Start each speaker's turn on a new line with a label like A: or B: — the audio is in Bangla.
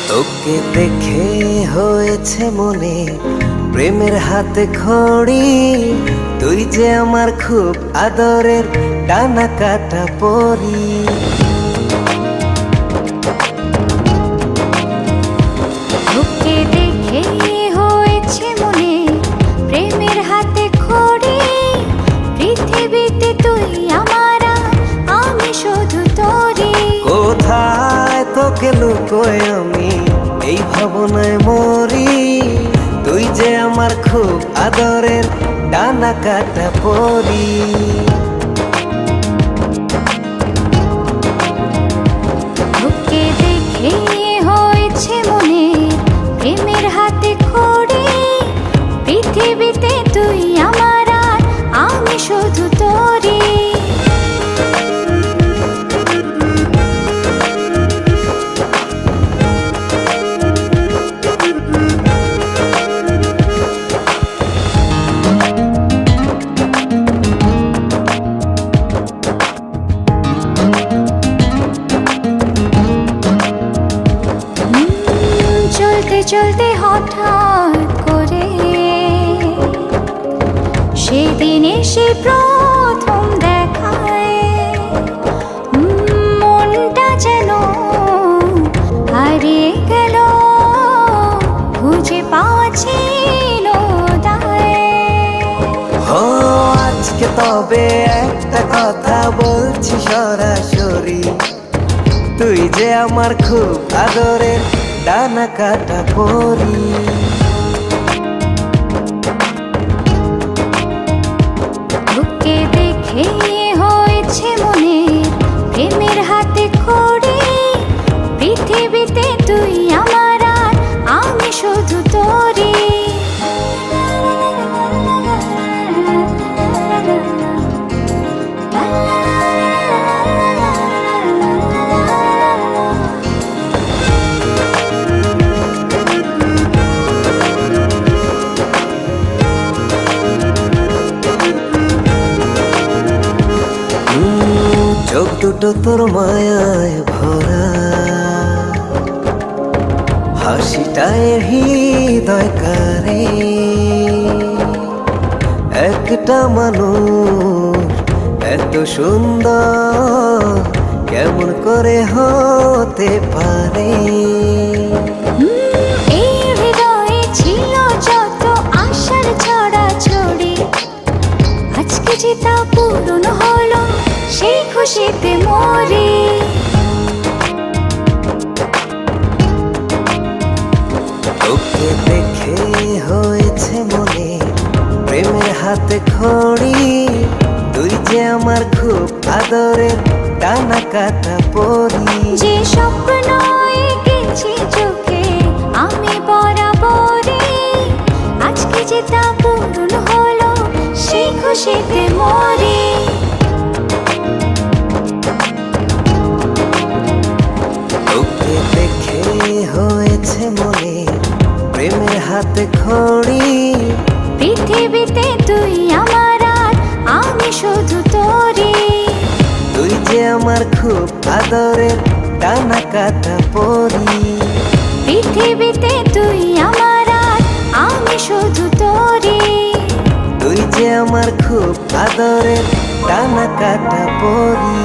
A: তোকে দেখে হয়েছে মনে প্রেমের হাতে খড়ি। তুই যে আমার খুব আদরের ডানা কাটা পরি।
B: তোকে দেখে হয়েছে মনে প্রেমের হাতে খড়ি। পৃথিবীতে তুই আমার, আমি শুধু তোরি।
A: কোথায় তোকে লুকোয় আমি এই ভাবনায় মরি। তুই যে আমার খুব আদরের ডানা কাটা পরি।
B: তোকে দেখে হয়েছে মনে প্রেমের হাতে খড়ি। পৃথিবীতে তুই আমার, আমি শুধু তোরি। চলতে চলতে হঠাৎ করে সেদিন এসে প্রথম দেখায় মনটা যেন হারিয়ে গেল, খুঁজে পাওয়া ছিল দায়।
A: ও আজকে তবে একটা কথা বলছি সরাসরি। তুই যে আমার খুব আদরের ডানা কাটা পরি।
B: তোকে দেখে হয়েছে মনে প্রেমের হাতে খড়ি। পৃথিবীতে তুই আমার, আমি শুধু তোরি।
A: চোখ দুটো তোর মায়ায় ভরা, হাসিটায় হৃদয় কারে। একটা মানুষ এত সুন্দর কেমন করে হতে পারে।
B: এই হৃদয়ে ছিল যত আশার ছড়াছড়ি, আজকে যে তা পূরণ হলো, সেই খুশিতে মরি।
A: তোকে দেখে হয়েছে মনে প্রেমের হাতে খড়ি। তুই যে আমার খুব আদরের ডানা কাটা পরি।
B: যে স্বপ্ন এঁকেছি চোখে আমি বরাবরই, আজকে যে তা পূরণ হলো, সেই খুশিতে মরি।
A: তোকে দেখে হয়েছে মনে প্রেমের হাতে খড়ি।
B: পৃথিবীতে তুই আমার, আমি শুধু তোরি।
A: তুই যে আমার খুব আদরের ডানা কাটা পরি।
B: পৃথিবীতে তুই আমার, আমি শুধু তোরি।
A: তুই যে আমার খুব আদরের ডানা কাটা পরি।